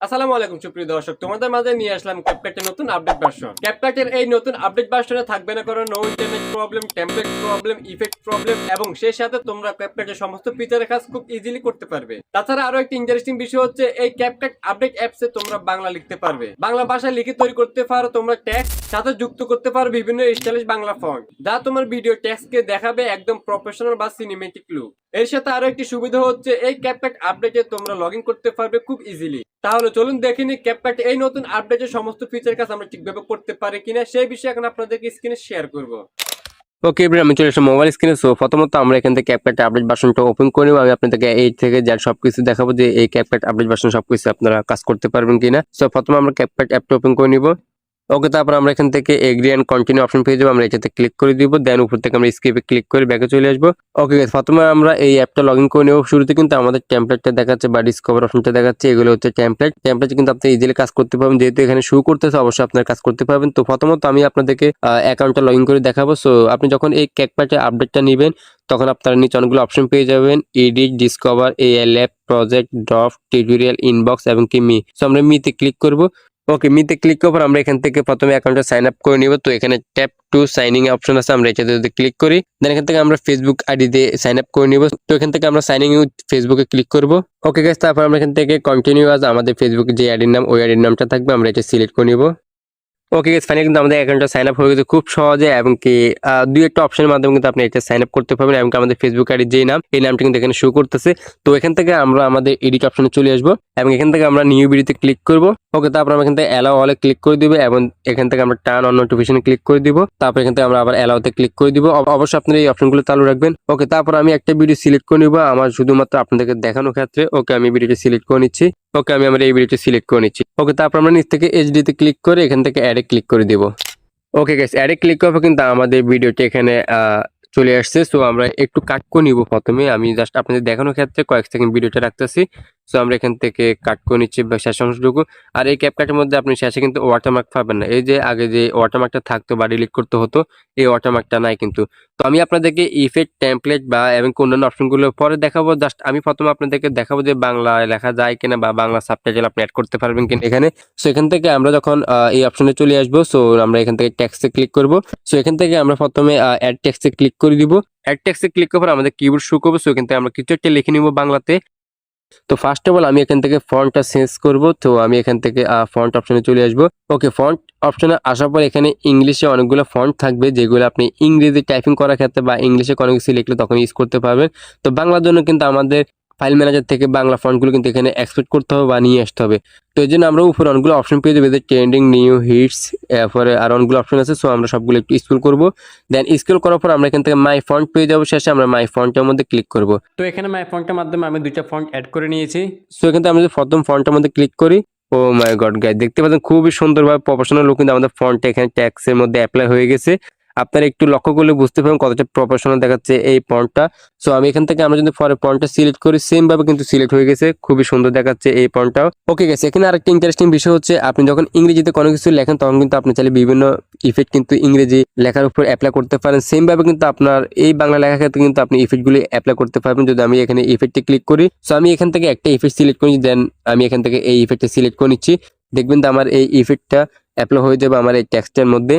আসসালামু আলাইকুম সুপ্রিয় দর্শক, তোমাদের মাঝে নিয়ে আসলাম ক্যাপকাটের নতুন আপডেট ভার্সন। ক্যাপকাটের এই নতুন আপডেট ভার্সনে থাকবে না কোনো no internet problem, template problem, effect problem এবং সেই সাথে তোমরা ক্যাপকাটের সমস্ত ফিচারের কাজ খুব ইজিলি করতে পারবে। তাছাড়া আরো একটি ইন্টারেস্টিং বিষয় হচ্ছে এই ক্যাপকাট আপডেট অ্যাপসে তোমরা বাংলা লিখতে পারবে, বাংলা ভাষায় লিখে তৈরি করতে পারো তোমরা টেক্সট, সাথে যুক্ত করতে পারো বিভিন্ন স্টাইলিশ বাংলা ফন্ট যা তোমার ভিডিও টেক্সটকে দেখাবে একদম প্রফেশনাল বা সিনেমেটিক লুক। এর সাথে আরো একটি সুবিধা হচ্ছে এই ক্যাপকাট আপডেটে তোমরা লগ ইন করতে পারবে খুব ইজিলি। তাহলে চলুন দেখে নিই ক্যাপকাট এই নতুন আপডেটের সমস্ত ফিচার কাজ আমরা ঠিকভাবে করতে পারি কিনা, সেই বিষয়ে এখন আপনাদেরকে স্ক্রিনে শেয়ার করব। ওকে এবার আমি চলে আসলাম মোবাইল স্ক্রিনে। সো প্রথমত আমরা এখান থেকে ক্যাপকাট আপডেট ভার্সনটা ওপেন করে আমি আপনাদেরকে এই থেকে যা সবকিছু দেখাবো যে এই ক্যাপকাট আপডেট ভার্সন সবকিছু আপনারা কাজ করতে পারবেন কিনা। সো প্রথমে আমরা ক্যাপকাট অ্যাপটা ওপেন করে নিব। ওকে, তারপর আমরা এখান থেকে এগ্রি এন্ড কন্টিনিউ অপশন পেয়ে যাবো, আমরা এটাতে ক্লিক করে দিব। দেন উপর থেকে আমরা স্কিপে ক্লিক করে ব্যাকে চলে আসবো। ওকে, প্রথমে আমরা এই অ্যাপটা লগ ইন করে নেব। শুরুতে কিন্তু আমাদের টেমপ্লেটটা দেখাচ্ছে বা ডিসকভার অপশনটা দেখাচ্ছে, এগুলো হচ্ছে টেমপ্লেট কিন্তু আপনি ইজিলি কাজ করতে পারবেন। যেহেতু এখানে শো করতেছে অবশ্যই আপনার কাজ করতে পারবেন। তো প্রথমত আমি আপনাদেরকে অ্যাকাউন্টটা লগ ইন করে দেখাবো। সো আপনি যখন এই ক্যাপকাটের আপডেটটা নেবেন তখন আপনারা নিচে অনেকগুলো অপশন পেয়ে যাবেন, edit, discover, ALF, project, draft, tutorial, inbox এবং কি মি। সো আমরা মিতে ক্লিক করব। ওকে, মিতে ক্লিক করার পর আমরা এখান থেকে প্রথমে অ্যাকাউন্টটা সাইন আপ করে নিব। তো এখানে ট্যাপ টু সাইনিং অপশন আছে, আমরা এটাতে যদি ক্লিক করি দেন এখান থেকে আমরা ফেসবুক আইডি দিয়ে সাইন আপ করে নিব। তো এখান থেকে আমরা সাইনিং উইথ ফেসবুকে ক্লিক করব। ওকে গাইস, তারপর আমরা এখান থেকে কন্টিনিউ আজ আমাদের ফেসবুকে যে আইডির নাম ওই আইডির নামটা থাকবে আমরা এটা সিলেক্ট করে নিব। ওকে গাইস, ফাইনালি কিন্তু আমাদের অ্যাকাউন্টটা সাইন আপ হয়ে গেছে খুব সহজে, এবং কি দুই একটা অপশনের মাধ্যমে কিন্তু আপনি এটা সাইন আপ করতে পারবেন। এবং আমাদের ফেসবুক আইডির যে নাম এই নামটা কিন্তু এখানে শো করতেছে। তো এখান থেকে আমরা আমাদের এডিট অপশনে চলে আসবো এবং এখান থেকে আমরা নিউ ভিডিওতে ক্লিক করব। ওকে, তারপর আমরা এখান থেকে অ্যালাও অলে ক্লিক করে দিব এবং এখান থেকে আমরা টার্ন অন নোটিফিকেশনে ক্লিক করে দিব। তারপর এখান থেকে আমরা আবার অ্যালাওতে ক্লিক করে দিব। অবশ্যই আপনারা এই অপশনগুলো চালু রাখবেন। ওকে, তারপর আমি একটা ভিডিও সিলেক্ট করে নিব আমার শুধুমাত্র আপনাদেরকে দেখানোর ক্ষেত্রে। ওকে, আমি ভিডিওটি সিলেক্ট করে নিচ্ছি। ওকে, আমি আমার এই ভিডিওটি সিলেক্ট করে নিচ্ছি। ওকে, তারপর আমরা নিচ থেকে এইচডি তে ক্লিক করে এখান থেকে অ্যাডে ক্লিক করে দিব। ওকে গাইস, অ্যাডে ক্লিক করবো কিন্তু আমাদের ভিডিওটি এখানে চলে আসছে। সো আমরা একটু কাট করে নিব। প্রথমে আমি জাস্ট আপনাদের দেখানোর ক্ষেত্রে কয়েক সেকেন্ড ভিডিওটা রাখতেছি। সো আমরা এখান থেকে কাট করে নিচ্ছি শেষ অংশটুকু। আর এই ক্যাপকাটের মধ্যে আপনি শেষে কিন্তু ওয়াটারমার্ক পাবেন না। এই যে আগে যে ওয়াটারমার্কটা থাকতো বা ডিলিট করতে হতো, এই ওয়াটারমার্কটা নাই কিন্তু। তো আমি আপনাদেরকে ইফেক্ট, টেমপ্লেট বা এবং অন্যান্য অপশনগুলো পরে দেখাবো। জাস্ট আমি প্রথমে আপনাদেরকে দেখাবো যে বাংলায় লেখা যায় কিনা বা বাংলা সাবটাইটেল আপনি অ্যাড করতে পারবেন কিনা এখানে। সো এখান থেকে আমরা যখন এই অপশনে চলে আসবো, সো আমরা এখান থেকে টেক্সটে ক্লিক করব। সো এখান থেকে আমরা প্রথমে অ্যাড টেক্সটে ক্লিক করে দিব। অ্যাড টেক্সটে ক্লিক করার পর আমাদের কিবোর্ড শো করবে। সো এখান থেকে আমরা কিছু একটা লিখে নিব বাংলাতে। তো ফার্স্ট অফ অল আমি এখান থেকে ফন্টটা চেঞ্জ করব। তো আমি এখান থেকে ফন্ট অপশনে চলে আসবো। ওকে, ফন্ট অপশনে আসার পর এখানে ইংলিশে অনেকগুলো ফন্ট থাকবে যেগুলো আপনি ইংরেজি টাইপিং করার ক্ষেত্রে বা ইংলিশে কোনো কিছু লিখলে তখন ইউজ করতে পারবেন। তো বাংলার জন্য কিন্তু আমাদের ফাইল ম্যানেজার থেকে বাংলা ফন্টগুলো কিন্তু এখানে এক্সপোর্ট করতে হবে বা নিয়ে আসতে হবে। তো এই জন্য আমরা উপরে অনেকগুলো অপশন পেয়ে যাবো, ট্রেন্ডিং, নিউ, হিটস, এরপরে আর অনেকগুলো অপশন আছে। সো আমরা সবগুলো একটু স্ক্রল করবো। দেন স্ক্রল করার পর আমরা এখান থেকে মাই ফন্ট পেয়ে যাবো। শেষে আমরা মাই ফন্টের মধ্যে ক্লিক করব। তো এখানে মাই ফন্টের মাধ্যমে আমি দুইটা ফন্ট অ্যাড করে নিয়েছি। সো এখান থেকে আমরা যদি প্রথম ফন্টের মধ্যে ক্লিক করি, ও মাই গড গাইস, দেখতে পাচ্ছেন খুবই সুন্দরভাবে প্রফেশনাল লুক কিন্তু আমাদের ফন্টটা এখানে ট্যাক্সের মধ্যে অ্যাপ্লাই হয়ে গেছে। আপনারা একটু লক্ষ্য করলে বুঝতে পারবেন কতটা প্রফেশনাল দেখাচ্ছে এই ফন্টটা। সো আমি এখান থেকে আমরা যদি পরে ফন্টটা সিলেক্ট করি সেম ভাবে কিন্তু সিলেক্ট হয়ে গেছে, খুবই সুন্দর দেখাচ্ছে এই ফন্টটাও। ওকে গাইস, এখানে আরেকটা ইন্টারেস্টিং বিষয় হচ্ছে আপনি যখন ইংরেজিতে কোনো কিছু লেখেন তখন কিন্তু আপনি চাইলে বিভিন্ন ইফেক্ট কিন্তু ইংরেজি লেখার উপর অ্যাপ্লাই করতে পারেন। সেম ভাবে কিন্তু আপনার এই বাংলা লেখার ক্ষেত্রে কিন্তু আপনি ইফেক্টগুলি অ্যাপ্লাই করতে পারবেন। যদি আমি এখানে ইফেক্টে ক্লিক করি, সো আমি এখান থেকে একটা ইফেক্ট সিলেক্ট করি, দেন আমি এখান থেকে এই ইফেক্টটা সিলেক্ট করে নিচ্ছি। দেখবেন তো আমার এই ইফেক্টটা অ্যাপ্লাই হয়ে যাবে আমার এই টেক্সটের মধ্যে।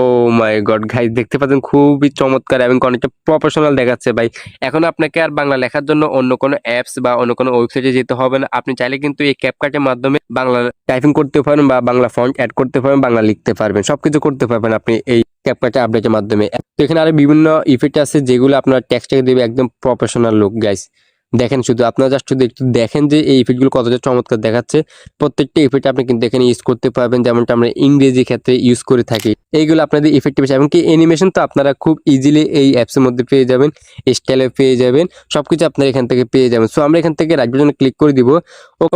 ও মাই গড গাইস, দেখতে পাচ্ছেন খুবই চমৎকার এবং অনেকটা প্রফেশনাল দেখাচ্ছে ভাই। এখন আপনাকে আর বাংলা লেখার জন্য অন্য কোনো অ্যাপস বা অন্য কোনো ওয়েবসাইটে যেতে হবে না। আপনি চাইলে কিন্তু এই ক্যাপকাটের মাধ্যমে বাংলা টাইপিং করতে পারেন বা বাংলা ফন্ট অ্যাড করতে পারেন, বাংলা লিখতে পারবেন, সবকিছু করতে পারবেন আপনি এই ক্যাপকাটের আপডেটের মাধ্যমে। তো এখানে আরো বিভিন্ন ইফেক্ট আছে যেগুলো আপনার টেক্সটকে দেবে একদম প্রফেশনাল লুক। গাইস দেখেন, শুধু আপনারা জাস্ট শুধু একটু দেখেন যে এই ইফেক্টগুলো কতটা চমৎকার দেখাচ্ছে। প্রত্যেকটা ইফেক্ট আপনি কিন্তু এখানে ইউজ করতে পারবেন, যেমনটা আমরা ইংরেজি ক্ষেত্রে ইউজ করে থাকি। এইগুলো আপনাদের ইফেক্টিভ আছে, এমনকি অ্যানিমেশন তো আপনারা খুব ইজিলি এই অ্যাপসের মধ্যে পেয়ে যাবেন, স্টাইলে পেয়ে যাবেন, সবকিছু আপনারা এখান থেকে পেয়ে যাবেন। সো আমরা এখান থেকে রাইট বাটনে ক্লিক করে দিব।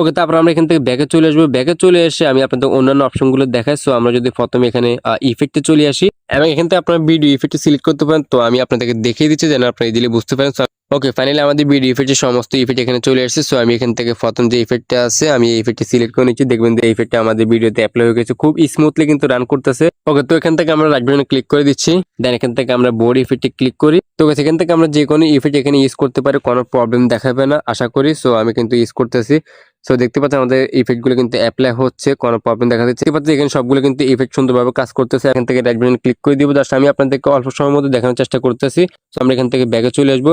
ওকে, তারপর আমরা এখান থেকে ব্যাকে চলে আসবো। ব্যাকে চলে এসে আমি আপনাদের অন্যান্য অপশনগুলো দেখাই। সো আমরা যদি প্রথমে এখানে ইফেক্টে চলে আসি এবং এখান থেকে আপনারা ভিডিও ইফেক্টে সিলেক্ট করতে পারেন। তো আমি আপনাদেরকে দেখিয়ে দিচ্ছি যেন আপনারা ইজিলি বুঝতে পারেন। ওকে, ফাইনালি আমাদের ভিডিও ইফেক্টের সমস্ত ইফেক্ট এখানে চলে আসছে। সো আমি এখান থেকে প্রথম যে ইফেক্টটা আছে আমি এই ইফেক্টটা সিলেক্ট করে নিচ্ছি। দেখবেন যে ইফেক্টটা আমাদের ভিডিওতে অ্যাপ্লাই হয়ে গেছে, খুব স্মুথলি কিন্তু রান করতেছে। ওকে, তো এখান থেকে আমরা রাইট বাটনে ক্লিক করে দিচ্ছি। দেন এখান থেকে আমরা বোর্ড ইফেক্টে ক্লিক করি। তো সেখান থেকে আমরা যে কোনো ইফেক্ট এখানে ইউজ করতে পারি, কোনো প্রবলেম দেখাবে না আশা করি। সো আমি কিন্তু ইউজ করতেছি। সো দেখতে পাচ্ছেন আমাদের ইফেক্ট গুলো কিন্তু অ্যাপ্লাই হচ্ছে, কোনো প্রবলেম দেখা যাচ্ছে। দেখতে পাচ্ছেন এখানে সবগুলো কিন্তু ইফেক্ট সুন্দরভাবে কাজ করতেছে। এখান থেকে রাইট বাটন ক্লিক করে দিব। জাস্ট আমি আপনাদেরকে অল্প সময়ের মধ্যে দেখানোর চেষ্টা করতেছি। সো আমরা এখান থেকে ব্যাগে চলে আসবো।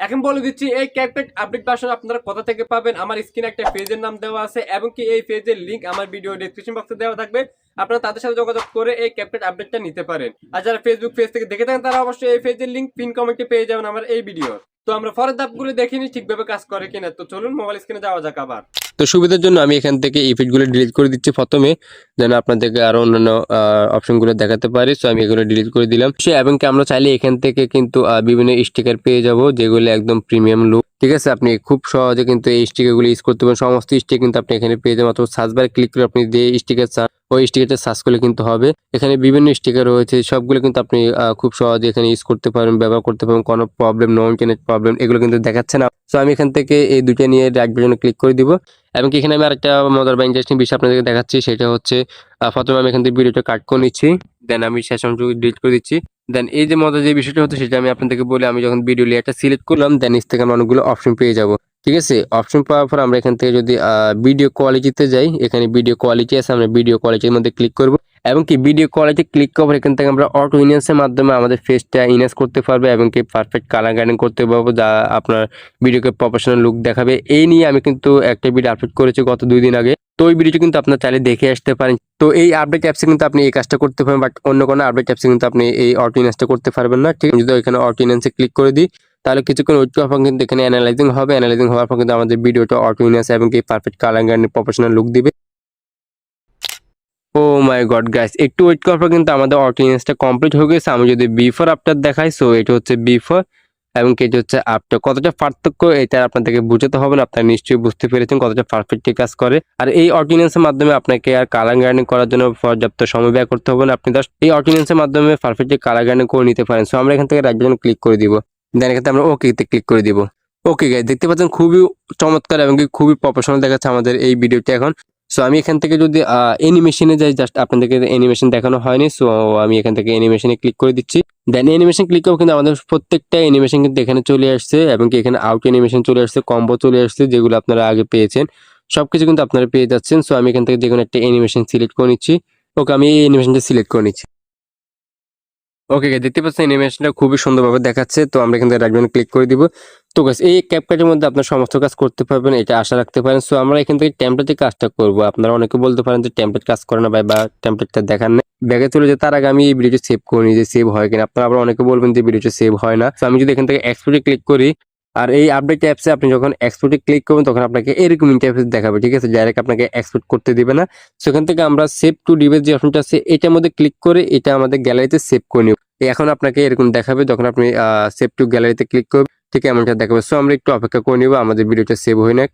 এখন বলে দিচ্ছি এই ক্যাপকাট আপডেট ভার্সন আপনারা কোথা থেকে পাবেন। আমার স্ক্রিনে একটা পেজের নাম দেওয়া আছে এবং কি এই পেজের লিংক আমার ভিডিও ডেসক্রিপশন বক্সে দেওয়া থাকবে। আপনারা তাদের সাথে যোগাযোগ করে এই ক্যাপকাট আপডেটটা নিতে পারেন। আর যারা ফেসবুক পেজ থেকে দেখে থাকেন তারা অবশ্যই এই পেজের লিংক পিন কমেন্টে পেয়ে যাবেন আমার এই ভিডিও। তো আমরা পরের ধাপগুলো দেখিনি ঠিকভাবে কাজ করে কিনা। তো চলুন মোবাইল স্ক্রিনে যাওয়া যাক আবার। তো সুবিধার জন্য আমি এখান থেকে ইফেক্ট গুলো ডিলিট করে দিচ্ছি প্রথমে, যেন আপনাদেরকে আরো অন্যান্য অপশন গুলো দেখাতে পারি। সো আমি এগুলো ডিলিট করে দিলাম। এবং কি আমরা চাইলে এখান থেকে কিন্তু বিভিন্ন স্টিকার পেয়ে যাব, যেগুলো একদম প্রিমিয়াম লুক। ঠিক আছে, আপনি খুব সহজে কিন্তু এই স্টিকার গুলো ইউজ করতে পারেন। সমস্ত স্টিকার কিন্তু আপনি এখানে পেয়ে যাবেন, অথবা সার্চ বারে ক্লিক করে আপনি যে স্টিকার চান ওই স্টিকারটা সার্চ করলে কিন্তু হবে। এখানে বিভিন্ন স্টিকার রয়েছে, সবগুলো কিন্তু আপনি খুব সহজে এখানে ইউজ করতে পারেন, ব্যবহার করতে পারেন। কোনো প্রবলেম, নো ইন্টারনেট প্রবলেম এগুলো কিন্তু দেখাচ্ছে না। সো আমি এখান থেকে এই দুইটা নিয়ে রাইট বাটনে ক্লিক করে দিব। এবং এখানে আমি আরেকটা মজার বা ইন্টারেস্টিং বিষয় আপনাদেরকে দেখাচ্ছি, সেটা হচ্ছে প্রথমে আমি এখান থেকে ভিডিওটা কাট করে নিচ্ছি, দেন আমি শেষ অংশ ডিলিট করে দিচ্ছি। দেন এই যে মজার যে বিষয়টা হচ্ছে সেটা আমি আপনাদেরকে বলি, আমি যখন ভিডিও লেয়ারটা সিলেক্ট করলাম দেন নিচ থেকে আমি অনেকগুলো অপশন পেয়ে যাব। ঠিক আছে, অপশন পাওয়ার পর আমরা এখান থেকে যদি ভিডিও কোয়ালিটিতে যাই, এখানে ভিডিও কোয়ালিটি আছে, আমরা ভিডিও কোয়ালিটির মধ্যে ক্লিক করব। এবং কি ভিডিও কোয়ালিটি ক্লিক করার এখান থেকে আমরা অটো ইনহ্যান্সের মাধ্যমে আমাদের ফেসটা ইনহ্যান্স করতে পারবো এবং কি পারফেক্ট কালার গ্রেডিং করতে পারবো, যা আপনার ভিডিওকে প্রফেশনাল লুক দেখাবে। এই নিয়ে আমি কিন্তু একটা ভিডিও আপলোড করেছি গত 2 দিন আগে। তো ওই ভিডিওটি কিন্তু আপনার চাইলে দেখে আসতে পারেন। তো এই আপডেট অ্যাপসে কিন্তু আপনি এই কাজটা করতে পারেন, বাট অন্য কোনো আপডেট অ্যাপসে কিন্তু আপনি এই অটো ইনহ্যান্সটা করতে পারবেন না। ঠিক আছে, যদি এখানে অটো ইনহ্যান্সে ক্লিক করে দিই তাহলে কিছুক্ষণ ওয়েট করার পর কিন্তু এখানে অ্যানালাইজিং হবে। অ্যানালাইজিং হওয়ার পর কিন্তু আমাদের ভিডিওটা অটো ইনহ্যান্স এবং কি perfect colour grading professional look দিবে। ও মাই গড গাইস, একটু ওয়েট করার পর কিন্তু আমাদের অটো ইনহ্যান্সটা কমপ্লিট হয়ে গেছে। আমি যদি বিফোর আফটার দেখাই, সো এটা হচ্ছে বিফোর এবং এটি হচ্ছে আফটার। কতটা পার্থক্য এটা আপনাদেরকে বুঝতে হবে না, আপনারা নিশ্চয়ই বুঝতে পেরেছেন কতটা পারফেক্টলি কাজ করে। আর এই অটো ইনহ্যান্সের মাধ্যমে আপনাকে আর কালার গ্রেডিং করার জন্য পর্যাপ্ত সময় ব্যয় করতে হবে না, আপনি জাস্ট এই অটো ইনহ্যান্সের মাধ্যমে পারফেক্টলি কালার গ্রেডিং করে নিতে পারেন। সো আমরা এখান থেকে রাইট বাটন ক্লিক করে দিব, দেন এখানে আমরা ওকে তে ক্লিক করে দিব। ওকে গাইস, দেখতে পাচ্ছেন খুবই চমৎকার এবং খুবই প্রফেশনাল দেখাচ্ছে আমাদের এই ভিডিওটা এখন। সো আমি এখান থেকে যদি অ্যানিমেশনে যাই, জাস্ট আপনাদেরকে অ্যানিমেশন দেখানো হয়নি, সো আমি এখান থেকে অ্যানিমেশনে ক্লিক করে দিচ্ছি। দেন অ্যানিমেশন ক্লিক করবো কিন্তু আমাদের প্রত্যেকটা অ্যানিমেশন কিন্তু এখানে চলে আসছে এবং কি এখানে আউট অ্যানিমেশন চলে আসছে, কম্বো চলে আসছে, যেগুলো আপনারা আগে পেয়েছেন সবকিছু কিন্তু আপনারা পেয়ে যাচ্ছেন। সো আমি এখান থেকে যে কোনো একটা অ্যানিমেশন সিলেক্ট করে নিচ্ছি। ওকে, আমি এই অ্যানিমেশনটা সিলেক্ট করে নিচ্ছি। ওকে, দেখতে পাচ্ছেন অ্যানিমেশনটা খুবই সুন্দরভাবে দেখাচ্ছে। তো আমরা এখান থেকে রাইট বাটন ক্লিক করে দিব। তো গাইস, এই ক্যাপকাটের মধ্যে আপনার সমস্ত কাজ করতে পারবেন, এটা আশা রাখতে পারেন। সো আমরা এখান থেকে টেমপ্লেটে কাজটা করব। আপনারা অনেকে বলতে পারেন যে টেমপ্লেট কাজ করে না ভাই, বা টেমপ্লেটটা দেখার নেই। ব্যাগে চলে যায় তার আগে আমি এই ভিডিওটি সেভ করে নিই যে সেভ হয় কিনা। আপনারা আবার অনেকে বলবেন যে ভিডিওটি সেভ হয় না। সো আমি যদি এখান থেকে এক্সপোর্টে ক্লিক করি, আর এই আপডেট অ্যাপসে আপনি যখন এক্সপোর্টে ক্লিক করবেন তখন আপনাকে এরকম ইন্টারফেস দেখাবে। ঠিক আছে, ডাইরেক্ট আপনাকে এক্সপোর্ট করতে দিবে না। সেখান থেকে আমরা সেভ টু ডিভাইস যে অপশনটা আছে এটার মধ্যে ক্লিক করে এটা আমাদের গ্যালারিতে সেভ করে নিব। এখন আপনাকে এরকম দেখাবে যখন আপনি সেভ টু গ্যালারিতে ক্লিক করবেন, ঠিক এমনটা দেখাবে। সো আমরা একটু অপেক্ষা করে নিব আমাদের ভিডিওটা সেভ হয় না।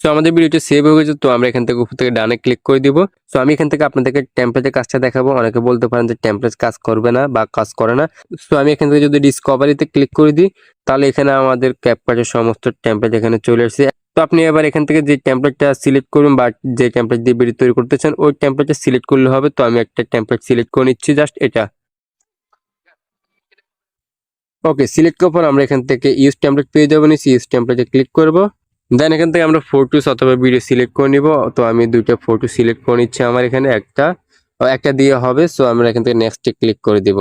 সো আমাদের ভিডিওটা সেভ হয়ে গেছে। তো আমরা এখান থেকে উপর থেকে ডানে ক্লিক করে দিব। সো আমি এখান থেকে আপনাদেরকে টেমপ্লেটের কাজটা দেখাবো। অনেকে বলতে পারেন যে টেমপ্লেট কাজ করবে না বা কাজ করে না। সো আমি এখান থেকে যদি ডিসকভারিতে ক্লিক করে দিই তাহলে এখানে আমাদের ক্যাপকাটের সমস্ত টেমপ্লেট এখানে চলে আসছে। তো আপনি এবার এখান থেকে যে টেমপ্লেটটা সিলেক্ট করুন বা যে টেমপ্লেট দিয়ে ভিডিও তৈরি করতে চান ওই টেমপ্লেটটা সিলেক্ট করলে হবে। তো আমি একটা টেমপ্লেট সিলেক্ট করে নিচ্ছি, জাস্ট এটা। ওকে, সিলেক্ট করার পর আমরা এখান থেকে ইউজ টেমপ্লেট পেয়ে যাবো, নিচ্ছি ইউজ টেমপ্লেটে ক্লিক করব। দেন এখান থেকে আমরা ফটোস অথবা ভিডিও সিলেক্ট করে নিব। তো আমি দুইটা ফটো সিলেক্ট করে নিচ্ছি, আমার এখানে একটা দিয়ে হবে। সো আমরা এখান থেকে নেক্সটে ক্লিক করে দিব।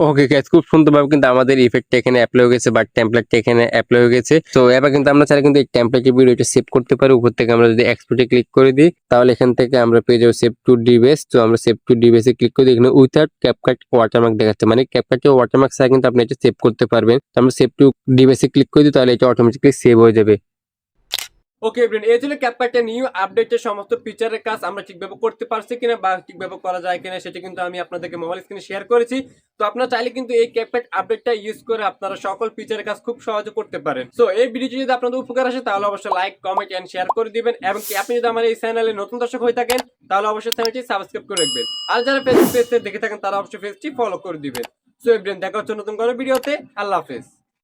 ওকে গাইস, খুব সুন্দরভাবে কিন্তু আমাদের ইফেক্টটা এখানে অ্যাপ্লাই হয়ে গেছে বা টেমপ্লেটটা এখানে অ্যাপ্লাই হয়ে গেছে। তো এবার কিন্তু আমরা চাইলে কিন্তু এই টেমপ্লেটের ভিডিওটা সেভ করতে পারি। উপর থেকে আমরা যদি এক্সপোর্টে ক্লিক করে দিই তাহলে এখান থেকে আমরা পেয়ে যাবো সেভ টু ডিভাইস। তো আমরা সেভ টু ডিভাইসে ক্লিক করে দিই, এখানে উইথাউট ক্যাপকাট ওয়াটারমার্ক দেখাচ্ছে, মানে ক্যাপকাটে ওয়াটারমার্ক ছাড়া কিন্তু আপনি এটা সেভ করতে পারবেন। তো আমরা সেভ টু ডিভাইসে ক্লিক করে দিই তাহলে এটা অটোমেটিক্যালি সেভ হয়ে যাবে। ওকে এভরিওয়ান, এই ছিল ক্যাপকাটের নিউ আপডেটের সমস্ত ফিচারের কাজ আমরা ঠিকভাবে করতে পারছি কিনা বা ঠিকভাবে করা যায় কিনা সেটা কিন্তু আমি আপনাদেরকে মোবাইল স্ক্রিনে শেয়ার করেছি। তো আপনারা চাইলে কিন্তু এই ক্যাপকাট আপডেটটা ইউজ করে আপনারা সকল ফিচারের কাজ খুব সহজে করতে পারেন। সো এই ভিডিওটি যদি আপনাদের উপকার আসে তাহলে অবশ্যই লাইক, কমেন্ট এন্ড শেয়ার করে দিবেন এবং কি আপনি যদি আমার এই চ্যানেলে নতুন দর্শক হয়ে থাকেন তাহলে অবশ্যই চ্যানেলটি সাবস্ক্রাইব করে রাখবেন। আর যারা ফেসবুক পেজ থেকে দেখে থাকেন তারা অবশ্যই পেজটি ফলো করে দিবেন। সো এভরিওয়ান, দেখা হচ্ছে নতুন কোনো ভিডিওতে। আল্লাহ হাফেজ।